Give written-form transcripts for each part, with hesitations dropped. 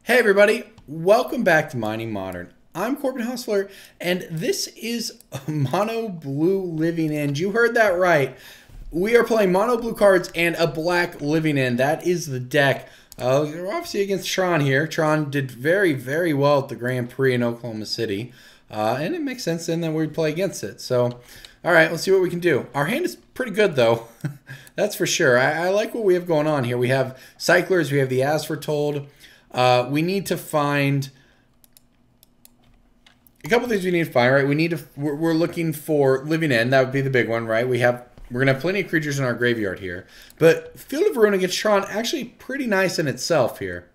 Hey everybody, welcome back to Mining Modern. I'm Corbin Hustler, and this is Mono Blue Living End. You heard that right. We are playing Mono Blue cards and a Black Living End. That is the deck. We're obviously against Tron here. Tron did very, very well at the Grand Prix in Oklahoma City. And it makes sense then that we'd play against it. So, all right, let's see what we can do. Our hand is pretty good, though. That's for sure. I like what we have going on here. We have Cyclers. We have the Foretold. We need to find a couple things we need to find, right? We're looking for Living End. That would be the big one, right? We're going to have plenty of creatures in our graveyard here. But Field of Ruin against Tron, actually pretty nice in itself here.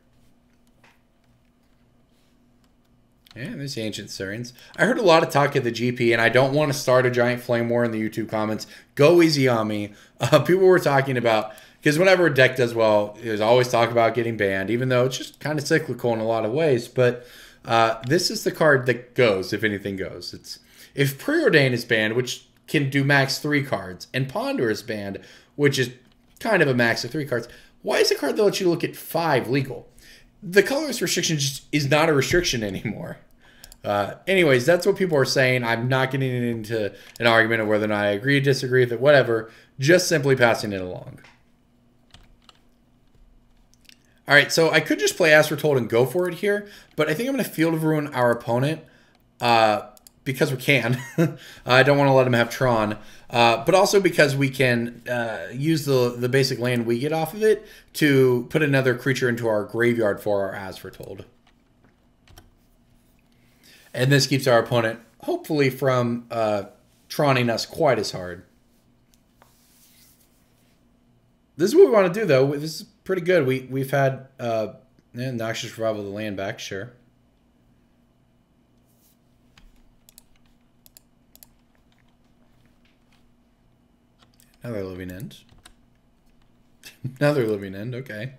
Yeah, there's the Ancient Sirens. I heard a lot of talk at the GP, and I don't want to start a giant flame war in the YouTube comments. Go easy on me. People were talking about, because whenever a deck does well, there's always talk about getting banned, even though it's just kind of cyclical in a lot of ways. But this is the card that goes, if anything goes. If Preordain is banned, which can do max 3 cards, and Ponder is banned, which is kind of a max of 3 cards, why is a card that lets you look at 5 legal? The colorless restriction just is not a restriction anymore. Anyways, that's what people are saying. I'm not getting into an argument of whether or not I agree or disagree with it, whatever. Just simply passing it along. All right, so I could just play Foretold and go for it here, but I think I'm going to Field of Ruin our opponent because we can. I don't want to let him have Tron, but also because we can use the basic land we get off of it to put another creature into our graveyard for our Foretold. And this keeps our opponent, hopefully, from Troning us quite as hard. This is what we want to do, though. This is pretty good. We've had Noxious Revival of the land back, sure. Another Living End. Another Living End, okay.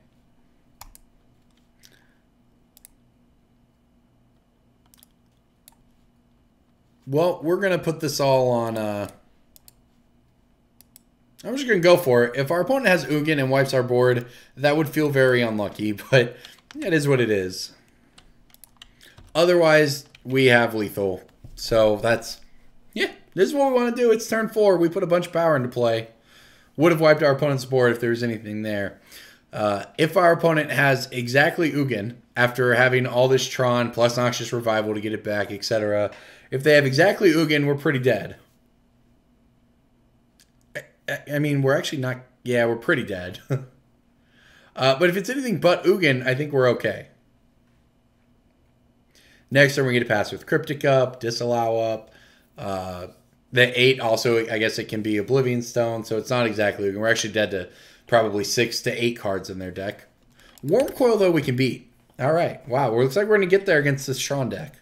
Well, we're going to put this all on... I'm just going to go for it. If our opponent has Ugin and wipes our board, that would feel very unlucky, but it is what it is. Otherwise, we have lethal. So that's... Yeah, this is what we want to do. It's turn 4. We put a bunch of power into play. Would have wiped our opponent's board if there was anything there. If our opponent has exactly Ugin, after having all this Tron plus Noxious Revival to get it back, etc., if they have exactly Ugin, we're pretty dead. I mean, we're actually not... Yeah, we're pretty dead. But if it's anything but Ugin, I think we're okay. Next turn, we get to pass with Cryptic up, Disallow up. The 8 also, I guess it can be Oblivion Stone, so it's not exactly Ugin. We're actually dead to probably 6 to 8 cards in their deck. Worm Coil, though, we can beat. All right. Wow, well, looks like we're going to get there against this Tron deck.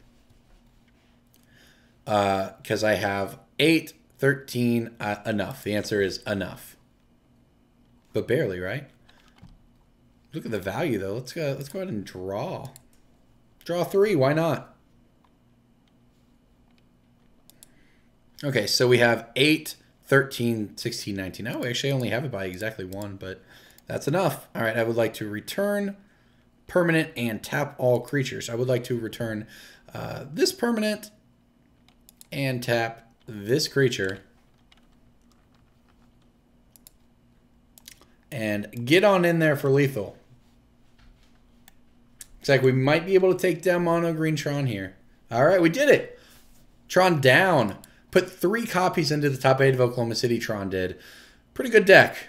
Because I have 8, 13, enough. The answer is enough. But barely, right? Look at the value, though. Let's go ahead and draw. Draw 3, why not? Okay, so we have 8, 13, 16, 19. Now we actually only have it by exactly 1, but that's enough. All right, I would like to return permanent and tap all creatures. I would like to return this permanent and tap this creature and get on in there for lethal. Looks like we might be able to take down Mono Green Tron here. All right, we did it. Tron down. Put 3 copies into the top 8 of Oklahoma City, Tron did. Pretty good deck.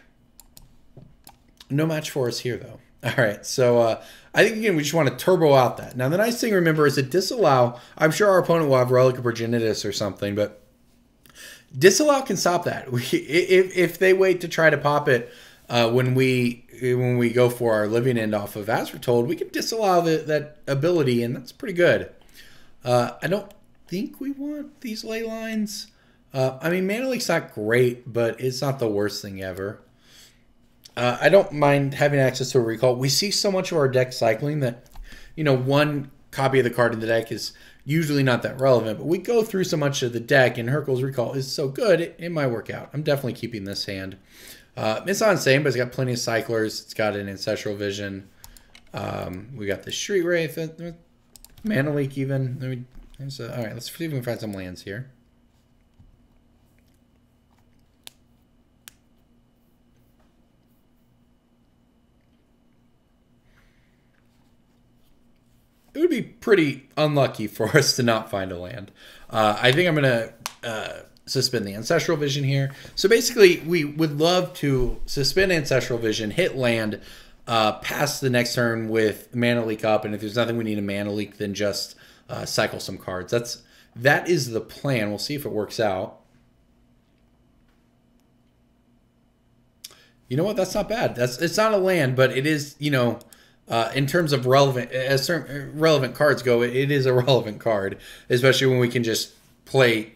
No match for us here, though. All right, so I think, again, we just want to turbo out that. Now, the nice thing, remember, is that Disallow, I'm sure our opponent will have Relic of Progenitus or something, but Disallow can stop that. If they wait to try to pop it when we go for our Living End off of Foretold, we can disallow that ability, and that's pretty good. I don't think we want these ley lines. I mean, Mana Leak's not great, but it's not the worst thing ever. I don't mind having access to a recall. We see so much of our deck cycling that, you know, 1 copy of the card in the deck is usually not that relevant. But we go through so much of the deck, and Hercule's recall is so good, it might work out. I'm definitely keeping this hand. It's not insane, but it's got plenty of cyclers. It's got an Ancestral Vision. We got the Street Wraith, Mana Leak even. All right, let's see if we can find some lands here. It would be pretty unlucky for us to not find a land. I think I'm going to suspend the Ancestral Vision here. So basically, we would love to suspend Ancestral Vision, hit land, pass the next turn with Mana Leak up, and if there's nothing we need a Mana Leak, then just cycle some cards. That is the plan. We'll see if it works out. You know what? That's not bad. It's not a land, but it is, you know, in terms of relevant, as relevant cards go, it is a relevant card, especially when we can just play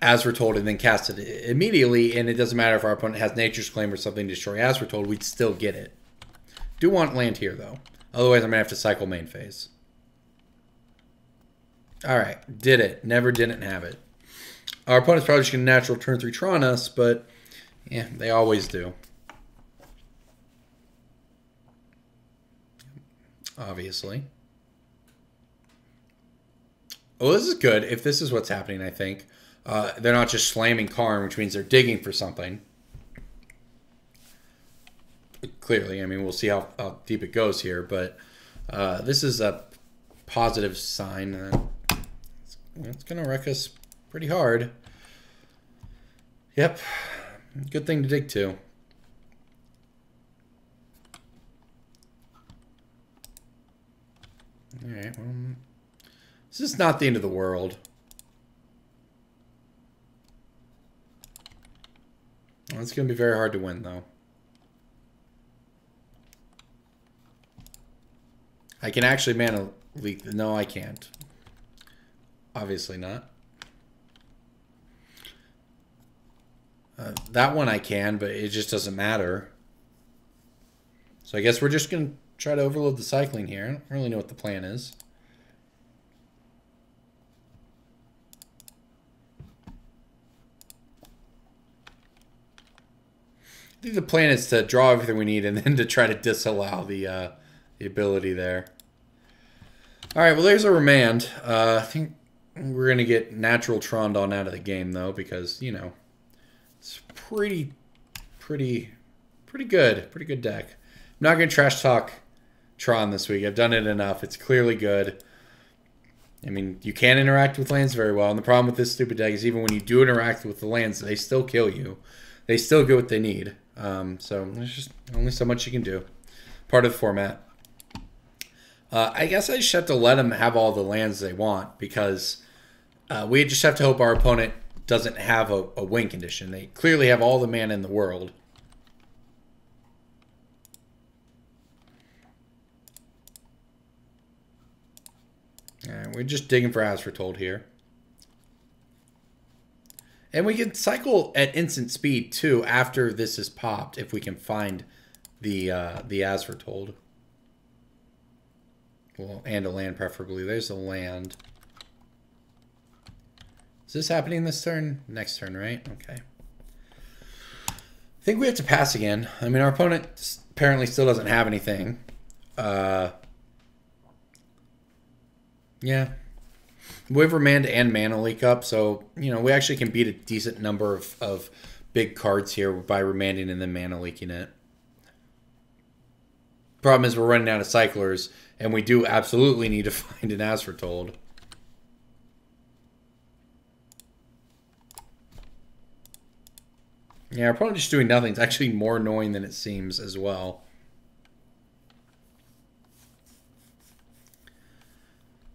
As Foretold and then cast it immediately, and it doesn't matter if our opponent has Nature's Claim or something to destroy As Foretold, we'd still get it. Do want land here, though. Otherwise, I'm going to have to cycle main phase. All right, did it. Never didn't have it. Our opponent's probably just going to natural turn 3 Tron us, but yeah, they always do. Obviously. Oh, this is good. If this is what's happening, I think. They're not just slamming Karn, which means they're digging for something. Clearly, I mean, we'll see how deep it goes here, but this is a positive sign. It's going to wreck us pretty hard. Yep. Good thing to dig to. All right. Well, this is not the end of the world. Well, it's going to be very hard to win, though. I can actually Mana Leak. No, I can't. Obviously not. That one I can, but it just doesn't matter. So I guess we're just going to try to overload the cycling here. I don't really know what the plan is. I think the plan is to draw everything we need and then to try to disallow the ability there. All right, well, there's a remand. I think we're going to get natural Tron on out of the game, though, because, you know, it's pretty good. Pretty good deck. I'm not going to trash talk Tron this week. I've done it enough. It's clearly good. I mean, you can interact with lands very well, and the problem with this stupid deck is even when you do interact with the lands, they still kill you. They still get what they need. So there's just only so much you can do. Part of the format. I guess I just have to let them have all the lands they want because we just have to hope our opponent doesn't have a win condition. They clearly have all the mana in the world. We're just digging for As Foretold here. And we can cycle at instant speed, too, after this is popped, if we can find the As Foretold. Well, and a land, preferably. There's a land. Is this happening this turn? Next turn, right? Okay. I think we have to pass again. I mean, our opponent apparently still doesn't have anything. Yeah. We have Remand and Mana Leak up, so, you know, we actually can beat a decent number of big cards here by remanding and then Mana Leaking it. Problem is we're running out of cyclers, and we do absolutely need to find an As Foretold. Yeah, our opponent just doing nothing. It's actually more annoying than it seems as well.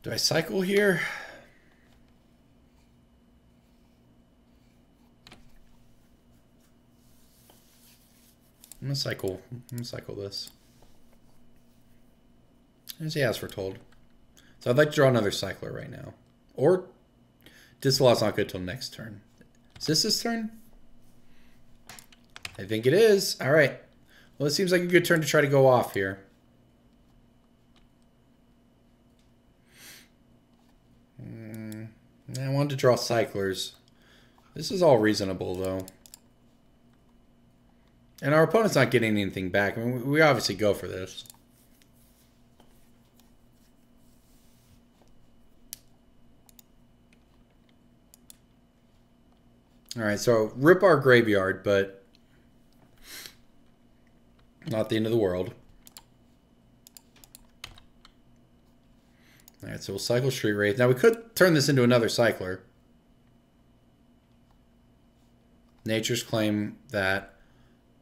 Do I cycle here? I'm gonna cycle this. There's the As Foretold. So I'd like to draw another cycler right now. Or Disallow's not good till next turn. Is this turn? I think it is. All right. Well, it seems like a good turn to try to go off here. I wanted to draw cyclers. This is all reasonable, though. And our opponent's not getting anything back. I mean, we obviously go for this. All right, so rip our graveyard, but not the end of the world. All right, so we'll cycle Street Wraith. Now, we could turn this into another cycler. Nature's Claim that.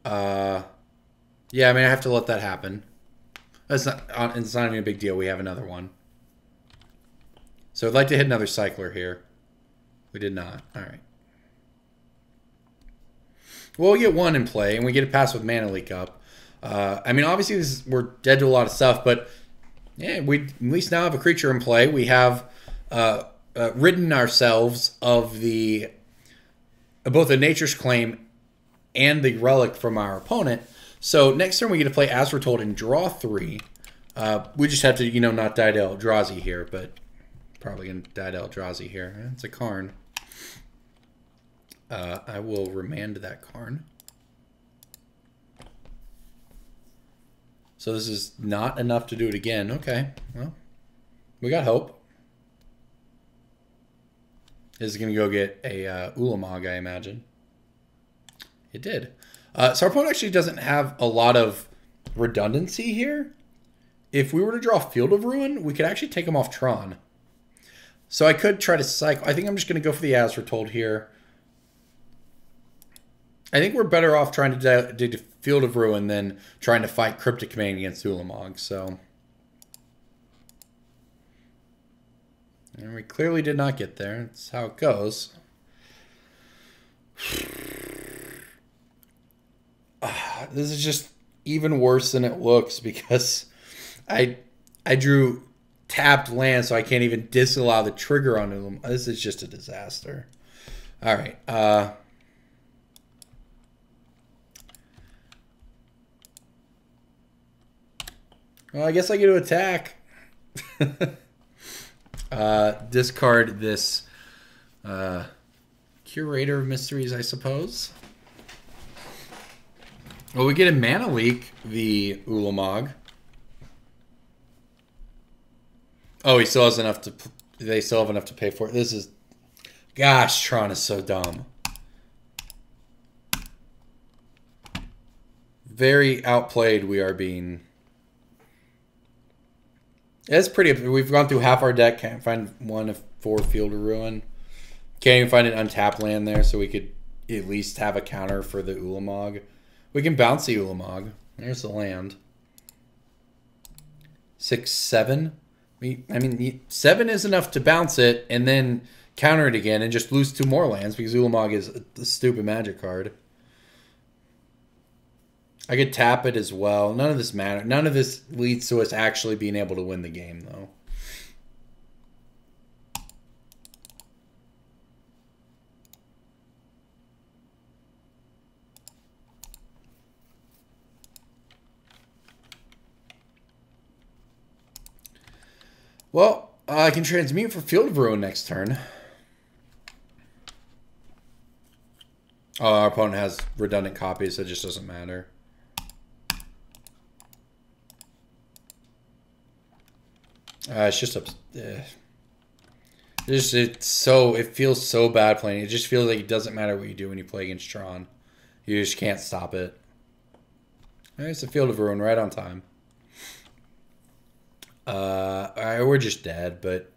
Yeah, I mean, I have to let that happen. It's not even a big deal. We have another one. So I'd like to hit another cycler here. We did not. All right. Well, we get one in play, and we get a pass with Mana Leak up. I mean, obviously, we're dead to a lot of stuff, but yeah, we at least now have a creature in play. We have ridden ourselves of the both a Nature's Claim and the Relic from our opponent. So next turn we get to play As Foretold and draw 3. We just have to, you know, not die to Eldrazi here, but probably going to die to Eldrazi here. It's a Karn. I will remand that Karn. So this is not enough to do it again. Okay, well, we got hope. This is going to go get a Ulamog, I imagine. It did. So our opponent actually doesn't have a lot of redundancy here. If we were to draw Field of Ruin, we could actually take him off Tron. So I could try to cycle. I think I'm just going to go for the As Foretold here. I think we're better off trying to do Field of Ruin than trying to fight Cryptic Command against Ulamog. So, and we clearly did not get there. That's how it goes. This is just even worse than it looks because I drew tapped land, so I can't even disallow the trigger on Ulamog. This is just a disaster. All right. Well, I guess I get to attack. Discard this Curator of Mysteries, I suppose. Well, we get a Mana Leak, the Ulamog. Oh, he still has enough to... They still have enough to pay for it. This is... Gosh, Tron is so dumb. Very outplayed we are being... It's pretty... We've gone through half our deck. Can't find one of 4 Field of Ruin. Can't even find an untapped land there, so we could at least have a counter for the Ulamog. We can bounce the Ulamog. There's the land. 6, 7. I mean, 7 is enough to bounce it and then counter it again and just lose 2 more lands because Ulamog is a stupid magic card. I could tap it as well. None of this matters. None of this leads to us actually being able to win the game, though. Well, I can transmute for Field of Ruin next turn. Oh, our opponent has redundant copies, so it just doesn't matter. It's just it feels so bad playing. It just feels like it doesn't matter what you do when you play against Tron. You just can't stop it. There's the Field of Ruin right on time. We're just dead, but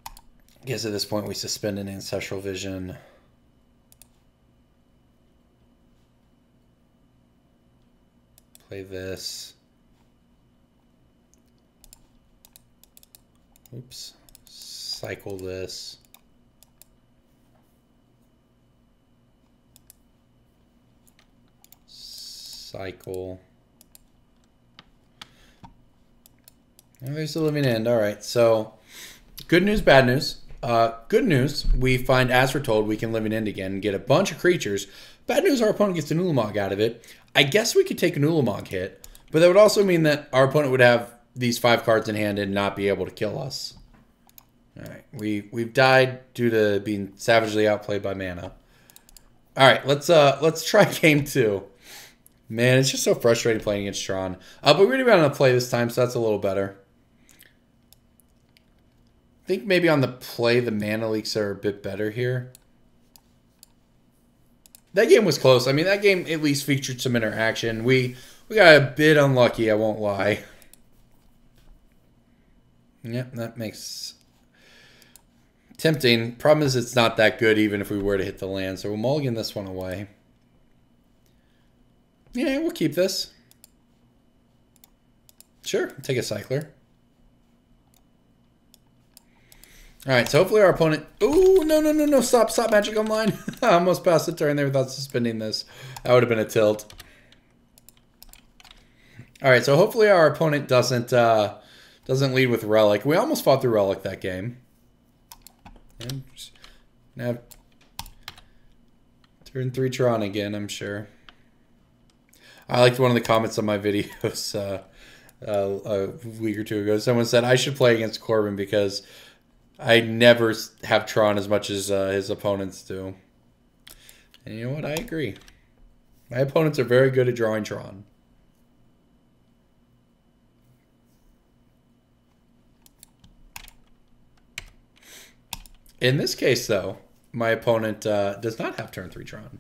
I guess at this point we suspend an Ancestral Vision. Play this. Oops. Cycle this. Cycle. And there's the Living End. All right, so good news, bad news. Good news, we find As Foretold, we can Living End again and get a bunch of creatures. Bad news, our opponent gets an Ulamog out of it. I guess we could take an Ulamog hit, but that would also mean that our opponent would have these 5 cards in hand and not be able to kill us. All right, we've died due to being savagely outplayed by mana. All right, let's try game 2. Man, it's just so frustrating playing against Tron. But we're going to be on a play this time, so that's a little better. think maybe on the play, the mana leaks are a bit better here. That game was close. I mean, that game at least featured some interaction. We got a bit unlucky, I won't lie. Yep, that makes tempting. Problem is it's not that good even if we were to hit the land. So we'll mulligan this one away. Yeah, we'll keep this. Sure, take a cycler. All right, so hopefully our opponent... Ooh, no. Stop Magic Online. I almost passed the turn there without suspending this. That would have been a tilt. All right, so hopefully our opponent doesn't lead with Relic. We almost fought through Relic that game. And now turn 3 Tron again, I'm sure. I liked one of the comments on my videos a week or two ago. Someone said I should play against Corbin because I never have Tron as much as his opponents do. And you know what? I agree. My opponents are very good at drawing Tron. In this case, though, my opponent does not have turn 3 Tron.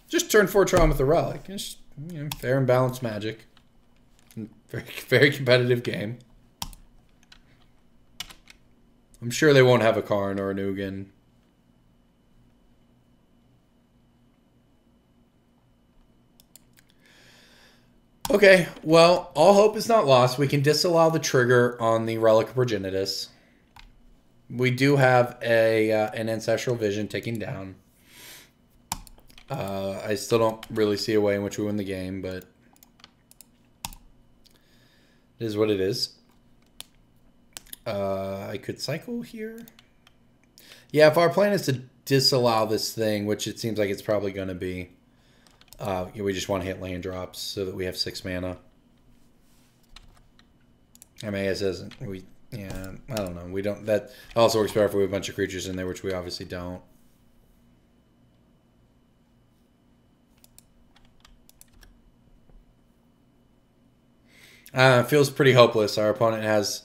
Just turn 4 Tron with a Relic. Just, you know, fair and balanced Magic. Very, very competitive game. I'm sure they won't have a Karn or an Ugin. Okay, well, all hope is not lost. We can disallow the trigger on the Relic of Progenitus. We do have an Ancestral Vision ticking down. I still don't really see a way in which we win the game, but it is what it is. I could cycle here. Yeah, if our plan is to disallow this thing, which it seems like it's probably going to be, we just want to hit land drops so that we have 6 mana. I mean, it isn't. Yeah, I don't know. We don't. That also works better if we have a bunch of creatures in there, which we obviously don't. It feels pretty hopeless. Our opponent has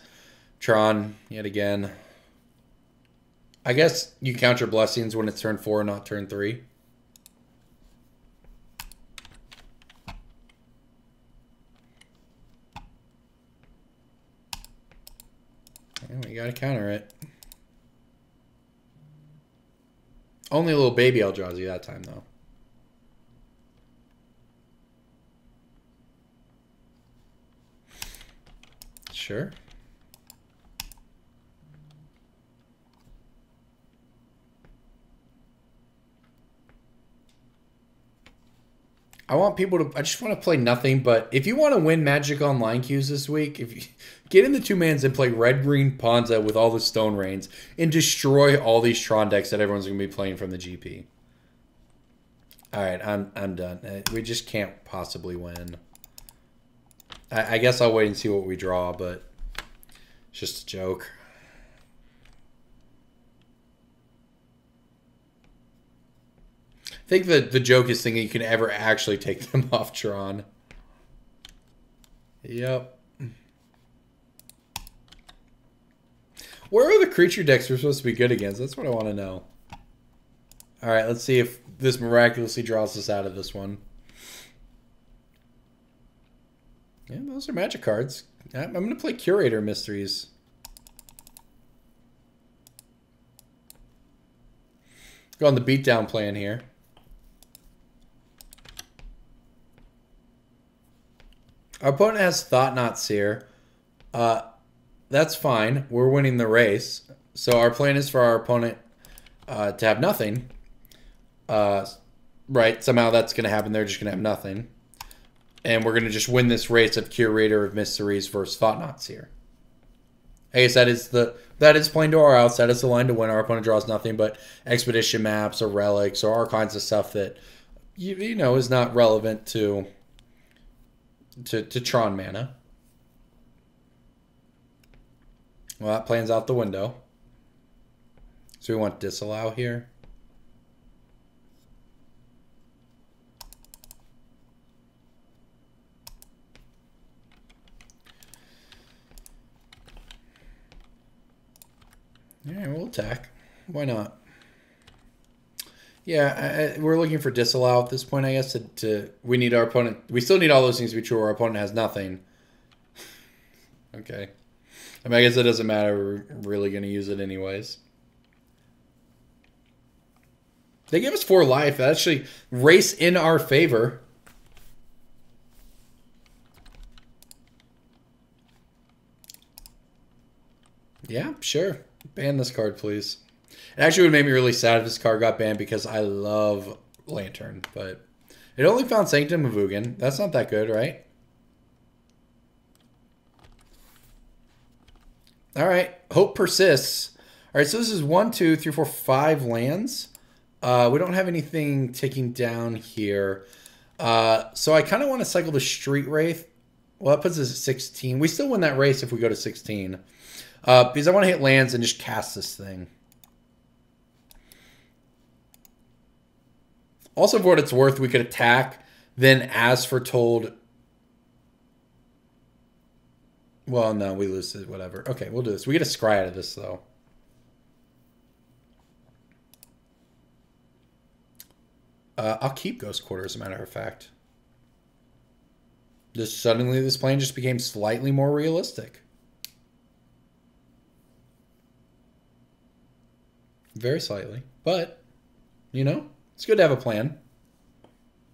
Tron yet again. I guess you count your blessings when it's turn 4, not turn 3. And we gotta counter it. Only a little baby Eldrazi that time, though. Sure. I want people to... I just want to play nothing, but if you want to win Magic Online queues this week, if you get in the 2-mans and play Red-Green Ponza with all the Stone Rains and destroy all these Tron decks that everyone's going to be playing from the GP. Alright, I'm done. We just can't possibly win. I guess I'll wait and see what we draw, but it's just a joke. I think the joke is thinking you can ever actually take them off Tron. Yep. Where are the creature decks we're supposed to be good against? That's what I want to know. Alright, let's see if this miraculously draws us out of this one. Yeah, those are Magic cards. I'm going to play Curator Mysteries. Go on the beatdown plan here. Our opponent has Thought-Knot Seer. That's fine. We're winning the race. So our plan is for our opponent to have nothing. Right, somehow that's going to happen. They're just going to have nothing. And we're going to just win this race of Curator of Mysteries versus Thought-Knot Seer. I guess that is playing to our outs. That is the line to win. Our opponent draws nothing but Expedition maps or relics or all kinds of stuff that you know is not relevant to Tron mana. Well, that plan's out the window. So we want disallow here. Yeah, we'll attack. Why not? Yeah, we're looking for disallow at this point, I guess. We need our opponent. We still need all those things to be true. Our opponent has nothing. Okay. I mean, I guess it doesn't matter. We're really going to use it anyways. They give us 4 life. That actually race in our favor. Yeah, sure. Ban this card, please. It actually would make me really sad if this card got banned because I love Lantern, but it only found Sanctum of Ugin. That's not that good, right? All right. Hope persists. All right, so this is 1, 2, 3, 4, 5 lands. We don't have anything ticking down here. So I kind of want to cycle the Street Wraith. Well, that puts us at 16. We still win that race if we go to 16. Because I want to hit lands and just cast this thing. Also, for what it's worth, we could attack, then as foretold. Well, no, we lose it, whatever. Okay, we'll do this. We get a scry out of this, though. I'll keep Ghost Quarter, as a matter of fact. Just suddenly, this plan just became slightly more realistic. Very slightly. But, you know, it's good to have a plan.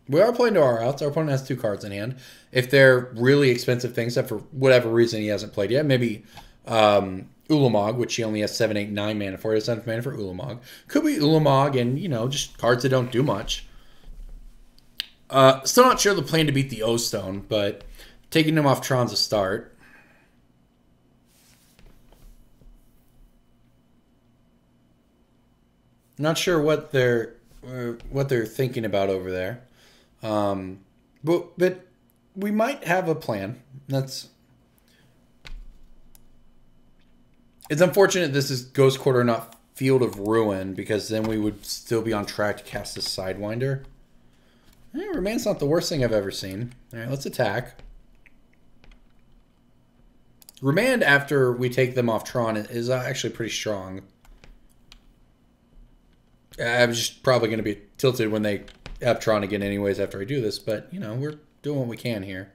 We are playing to our outs. Our opponent has 2 cards in hand. If they're really expensive things that for whatever reason he hasn't played yet, maybe Ulamog, which he only has 7, 8, 9 mana for. He has enough mana for Ulamog. Could be Ulamog and, you know, just cards that don't do much. Still not sure the plan to beat the O-Stone, but taking him off Tron's a start. Not sure what they're thinking about over there. But we might have a plan. It's unfortunate this is Ghost Quarter, not Field of Ruin, because then we would still be on track to cast this Sidewinder. Remand's not the worst thing I've ever seen. All right, let's attack. Remand after we take them off Tron is actually pretty strong. I'm just probably going to be tilted when they have Tron again anyways after I do this, but, you know, we're doing what we can here.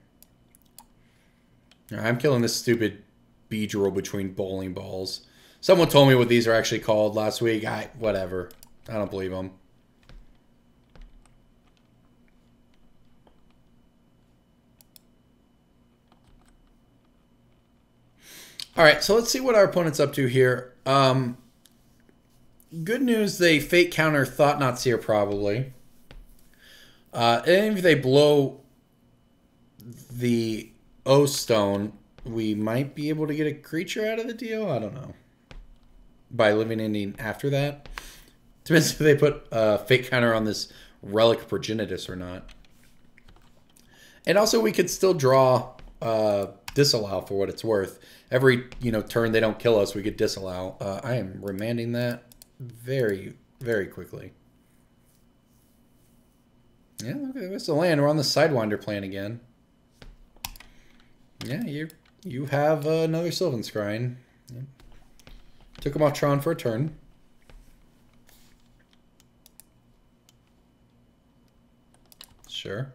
I'm killing this stupid Beedrill between bowling balls. Someone told me what these are actually called last week. Whatever. I don't believe them. All right, so let's see what our opponent's up to here. Good news, they fake counter Thought-Knot Seer probably. And if they blow the O-Stone, we might be able to get a creature out of the deal. I don't know. By Living Ending after that. Depends if they put fake counter on this Relic Progenitus or not. And also we could still draw Disallow for what it's worth. Every, you know, turn they don't kill us, we could disallow. I am remanding that very, very quickly. Yeah, okay, that's the land. We're on the Sidewinder plan again. Yeah, you have another Sylvan Scrying. Yeah. Took him off Tron for a turn. Sure.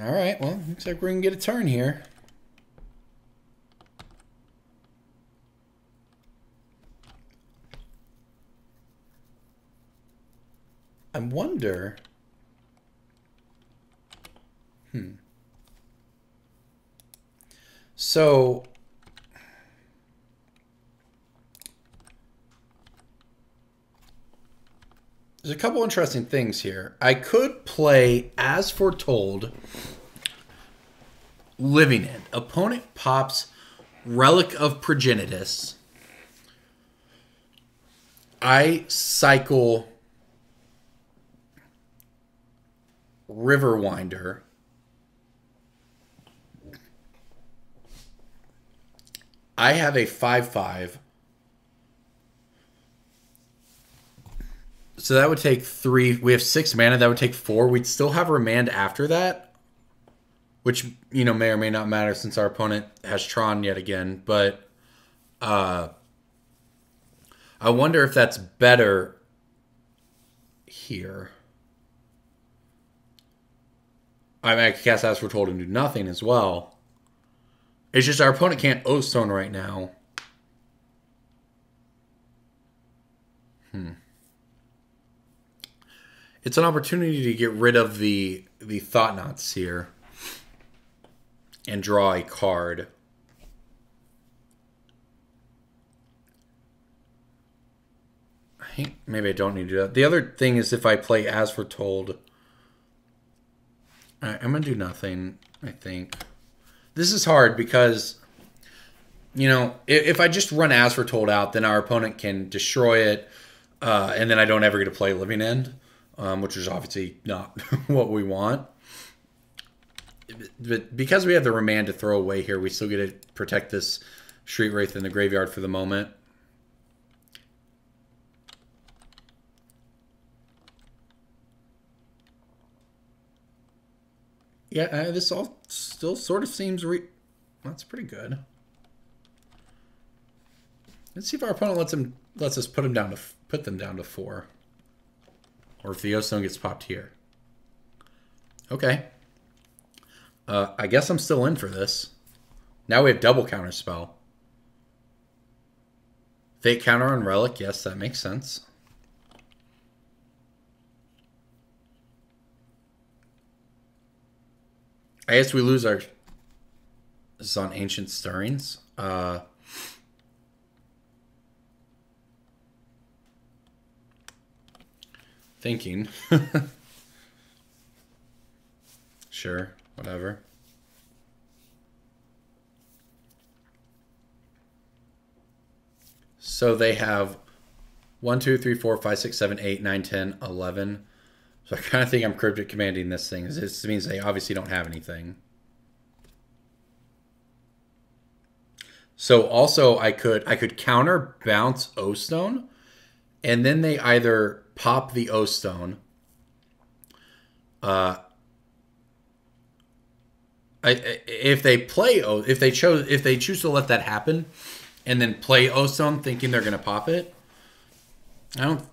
All right, well, looks like we're going to get a turn here. I wonder... So... There's a couple interesting things here. I could play as foretold, Living End. Opponent pops Relic of Progenitus. I cycle Riverwinder. I have a 5/5. So that would take 3. We have 6 mana. That would take 4. We'd still have Remand after that. which, you know, may or may not matter since our opponent has Tron yet again. But I wonder if that's better here. I mean, I could cast As Foretold and do nothing as well. It's just our opponent can't O-Stone right now. It's an opportunity to get rid of the Thought-Knots here and draw a card. I think maybe I don't need to do that. The other thing is if I play As Foretold, I'm going to do nothing, I think. This is hard because, you know, if I just run As Foretold out, then our opponent can destroy it, and then I don't ever get to play Living End, which is obviously not what we want. But because we have the Remand to throw away here, we still get to protect this Street Wraith in the graveyard for the moment. Yeah, this all still sort of seems that's pretty good. Let's see if our opponent lets us put them down to 4, or if the O-Stone gets popped here. Okay. I guess I'm still in for this. Now we have double counterspell. Fate counter on Relic. Yes, that makes sense. I guess we lose our... This is on Ancient Stirrings. Thinking. Sure, whatever. So they have 1, 2, 3, 4, 5, 6, 7, 8, 9, 10, 11. So I kind of think I'm Cryptic Commanding this thing. This means they obviously don't have anything. So also I could counter bounce O-Stone, and then they either pop the O-Stone. If they choose to let that happen, and then play O-Stone thinking they're gonna pop it, I don't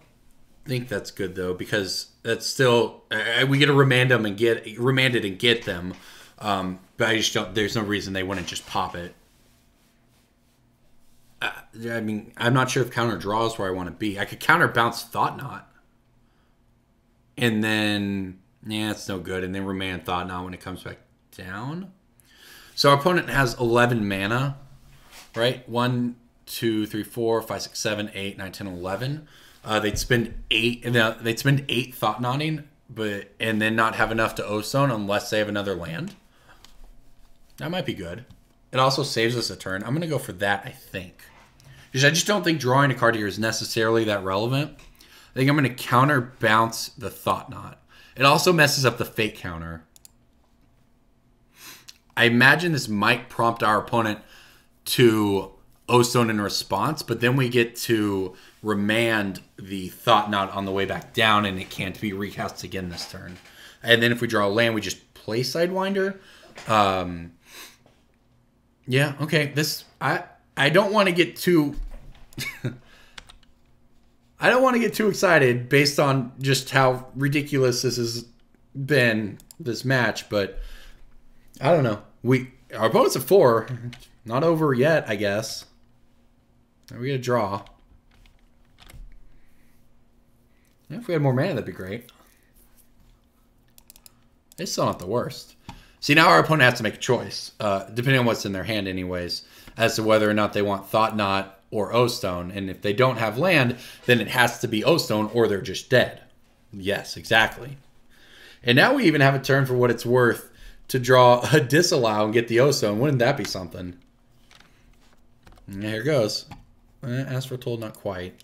think that's good though, because that's still we get to remand them and get remanded and get them. But I just don't. There's no reason they wouldn't just pop it. I mean, I'm not sure if counter draw is where I want to be. I could counter bounce Thought-Knot, and then it's no good. And then remand Thought-Knot when it comes back down. So our opponent has 11 mana, right? 1, 2, 3, 4, 5, 6, 7, 8, 9, 10, 11. They'd spend 8, and they'd spend 8 Thought-Knotting, and then not have enough to O-Stone unless they have another land. That might be good. It also saves us a turn. I'm going to go for that, I think. Because I just don't think drawing a card here is necessarily that relevant. I think I'm going to counterbounce the Thought-Knot. It also messes up the Fate counter. I imagine this might prompt our opponent to O-Stone in response, but then we get to remand the Thought-Knot on the way back down, and it can't be recast again this turn. And then if we draw a land, we just play Sidewinder. Yeah, okay. I don't want to get too I don't want to get too excited based on just how ridiculous this has been, this match, but I don't know. Our opponent's at 4. Not over yet, I guess. We get a draw. Yeah, if we had more mana, that'd be great. It's still not the worst. See, now our opponent has to make a choice, depending on what's in their hand anyways, as to whether or not they want Thought-Knot or O-Stone. And if they don't have land, then it has to be O-Stone or they're just dead. Yes, exactly. And now we even have a turn for what it's worth to draw a Disallow and get the O-Stone. Wouldn't that be something? And here goes. As Foretold, not quite.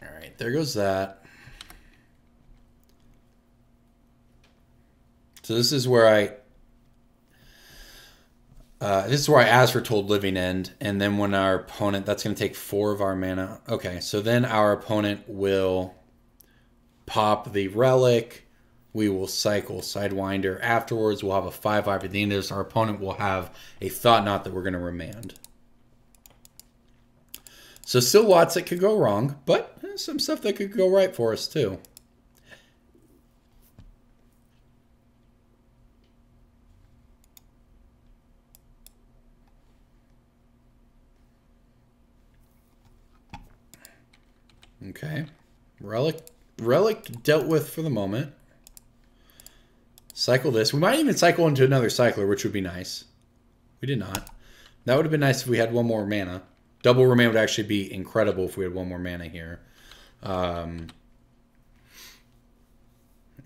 Alright, there goes that. So this is where This is where I asked for Told Living End, and then when our opponent, that's going to take 4 of our mana. Okay, so then our opponent will pop the Relic. We will cycle Sidewinder. Afterwards, we'll have a 5-5 at the end of this. Our opponent will have a Thought Knot that we're going to remand. So still lots that could go wrong, but some stuff that could go right for us too. Okay. Relic dealt with for the moment. Cycle this. We might even cycle into another cycler, which would be nice. We did not. That would have been nice if we had 1 more mana. Double remand would actually be incredible if we had 1 more mana here. Yeah,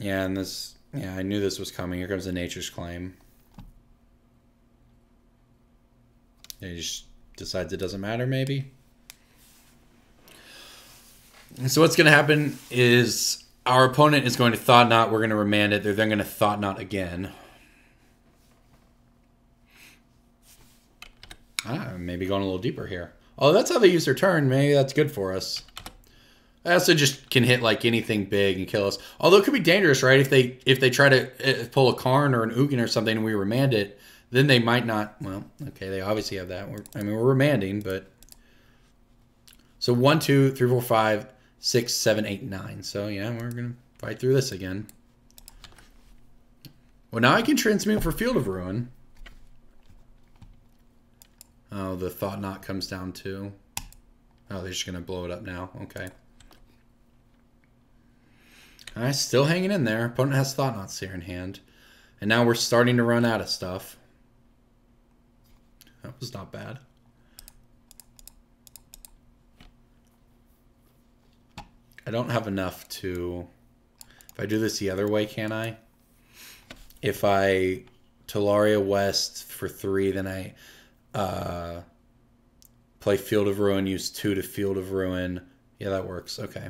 and this... Yeah, I knew this was coming. Here comes the Nature's Claim. He just decides it doesn't matter, maybe. And so what's going to happen is our opponent is going to Thought Knot. We're going to remand it. They're then going to Thought Knot again. Maybe going a little deeper here. Oh, that's how they use their turn. Maybe that's good for us. I also just can hit like anything big and kill us. Although it could be dangerous, right? If they try to pull a Karn or an Ugin or something and we remand it, then they might not. Well, okay, they obviously have that. We're remanding, but so 1, 2, 3, 4, 5, 6, 7, 8, 9. So yeah, we're gonna fight through this again. Well, now I can transmute for Field of Ruin. Oh, the Thought Knot comes down too. Oh, they're just going to blow it up now. Okay. All right, still hanging in there. Opponent has Thought Knots here in hand. And now we're starting to run out of stuff. That was not bad. I don't have enough to... If I do this the other way, can I? If I Talaria West for 3, then I... play Field of Ruin, use 2 to Field of Ruin. Yeah, that works. Okay.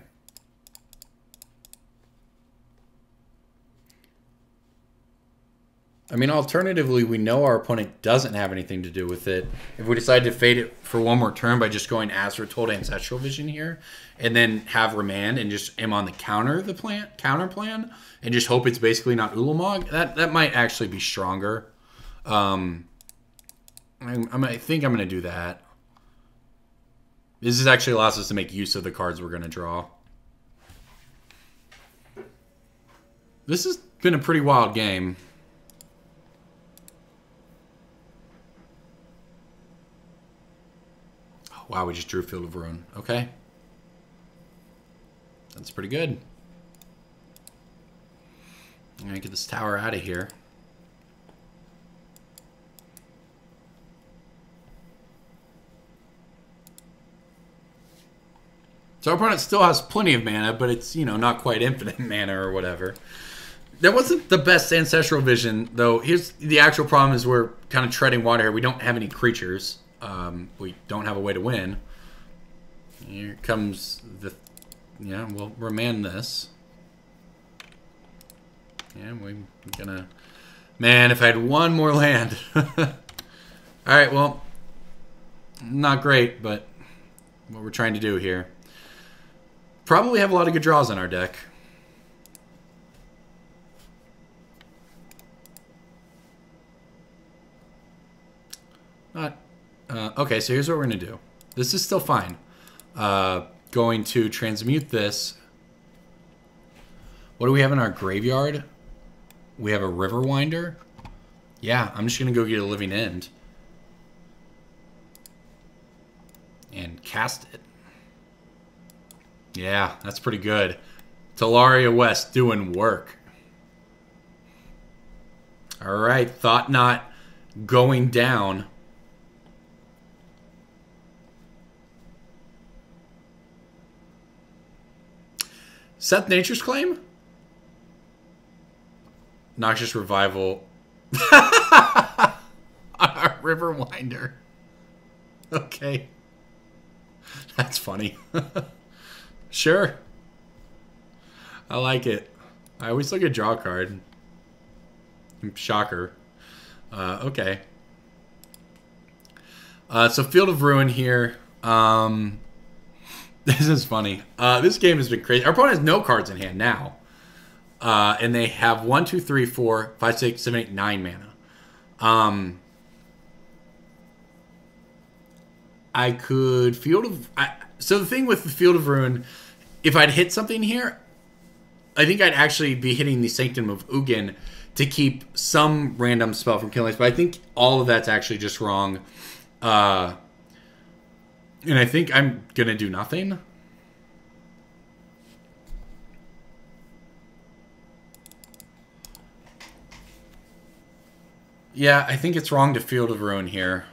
I mean, alternatively, we know our opponent doesn't have anything to do with it. If we decide to fade it for 1 more turn by just going as Foretold Ancestral Vision here, and then have Remand and just am on the counter plan, and just hope it's basically not Ulamog, that might actually be stronger. I think I'm going to do that. This is actually allows us to make use of the cards we're going to draw. This has been a pretty wild game. Oh, wow, we just drew Field of Ruin. Okay. That's pretty good. I'm going to get this tower out of here. So our opponent still has plenty of mana, but it's, you know, not quite infinite mana or whatever. That wasn't the best Ancestral Vision, though. Here's the actual problem is we're kind of treading water here. We don't have any creatures. We don't have a way to win. Here comes the... Yeah, we'll remand this. Yeah, we're gonna... Man, if I had 1 more land. Alright, well... Not great, but... What we're trying to do here. Probably have a lot of good draws on our deck. Okay, so here's what we're going to do. This is still fine. Going to transmute this. What do we have in our graveyard? We have a Riverwinder. Yeah, I'm just going to go get a Living End. And cast it. Yeah, that's pretty good. Talaria West doing work. All right, Thought Knot going down. Seth Nature's Claim? Noxious Revival. Riverwinder. Okay. That's funny. Sure. I like it. I always look at draw card. Shocker. Okay. So Field of Ruin here. This is funny. This game has been crazy. Our opponent has no cards in hand now. And they have 1, 2, 3, 4, 5, 6, 7, 8, 9 mana. I could so the thing with the Field of Ruin, if I'd hit something here, I think I'd actually be hitting the Sanctum of Ugin to keep some random spell from killing us. But I think all of that's actually just wrong. And I think I'm going to do nothing. Yeah, I think it's wrong to Field of Ruin here.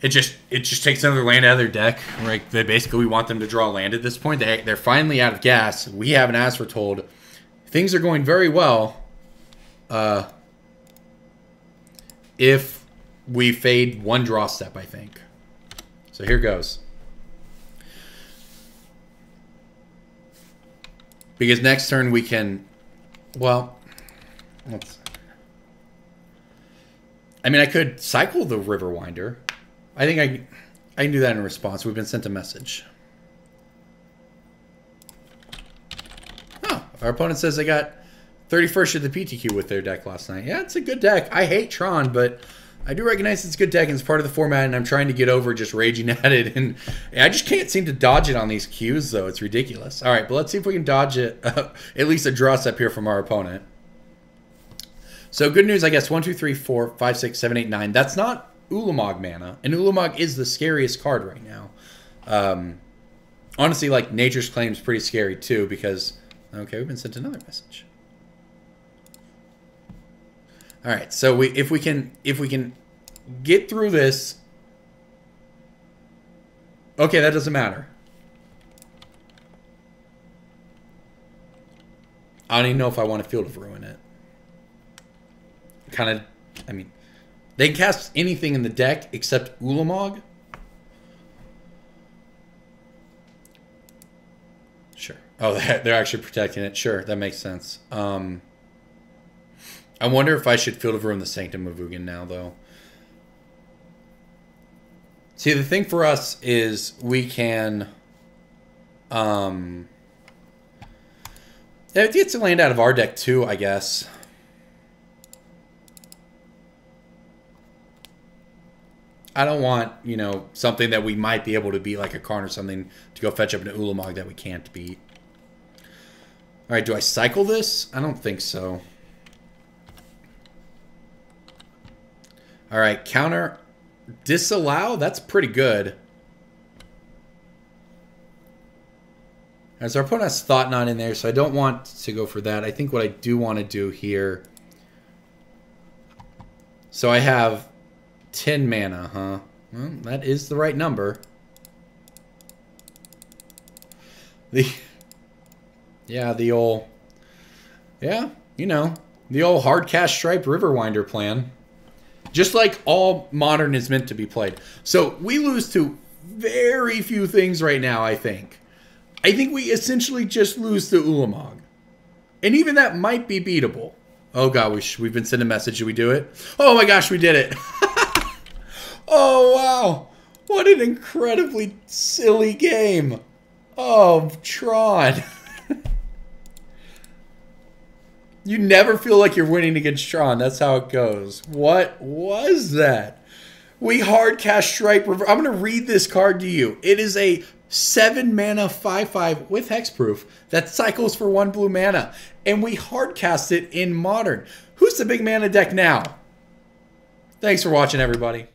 It just takes another land out of their deck. Right? Basically, we want them to draw land at this point. They're finally out of gas. We haven't asked for told. Things are going very well. If we fade one draw step, I think. So here goes. Because next turn we can, well, I mean, I could cycle the Riverwinder. I think I can do that in response. We've been sent a message. Oh, our opponent says they got 31st of the PTQ with their deck last night. Yeah, it's a good deck. I hate Tron, but I do recognize it's a good deck and it's part of the format, and I'm trying to get over just raging at it. And I just can't seem to dodge it on these queues, though. It's ridiculous. All right, but let's see if we can dodge it. At least a draw step here from our opponent. So good news, I guess. 1, 2, 3, 4, 5, 6, 7, 8, 9. That's not Ulamog mana. And Ulamog is the scariest card right now. Honestly, like, Nature's Claim is pretty scary, too, because... Okay, we've been sent another message. All right, so if we can get through this, okay, that doesn't matter. I don't even know if I want to Field of Ruin it. Kind of, I mean, they can cast anything in the deck except Ulamog. Sure. Oh, they're actually protecting it. Sure, that makes sense. I wonder if I should Field of Ruin the Sanctum of Ugin now, though. See, the thing for us is we can... it gets to land out of our deck, too, I guess. I don't want, you know, something that we might be able to beat, like a Karn or something, to go fetch up an Ulamog that we can't beat. All right, do I cycle this? I don't think so. All right, counter disallow. That's pretty good. As our opponent has Thought Knot in there, so I don't want to go for that. I think what I do want to do here. So I have 10 mana, huh? Well, that is the right number. The old, you know, the old hard cast stripe Riverwinder plan. Just like all Modern is meant to be played. So we lose to very few things right now, I think. I think we essentially just lose to Ulamog. And even that might be beatable. Oh, God, we've been sent a message. Should we do it? Oh, my gosh, we did it. Oh, wow. What an incredibly silly game. Oh, Tron. You never feel like you're winning against Tron. That's how it goes. What was that? We hard cast Stripe River. I'm going to read this card to you. It is a 7 mana 5/5 with hexproof that cycles for 1 blue mana. And we hard cast it in Modern. Who's the big mana deck now? Thanks for watching, everybody.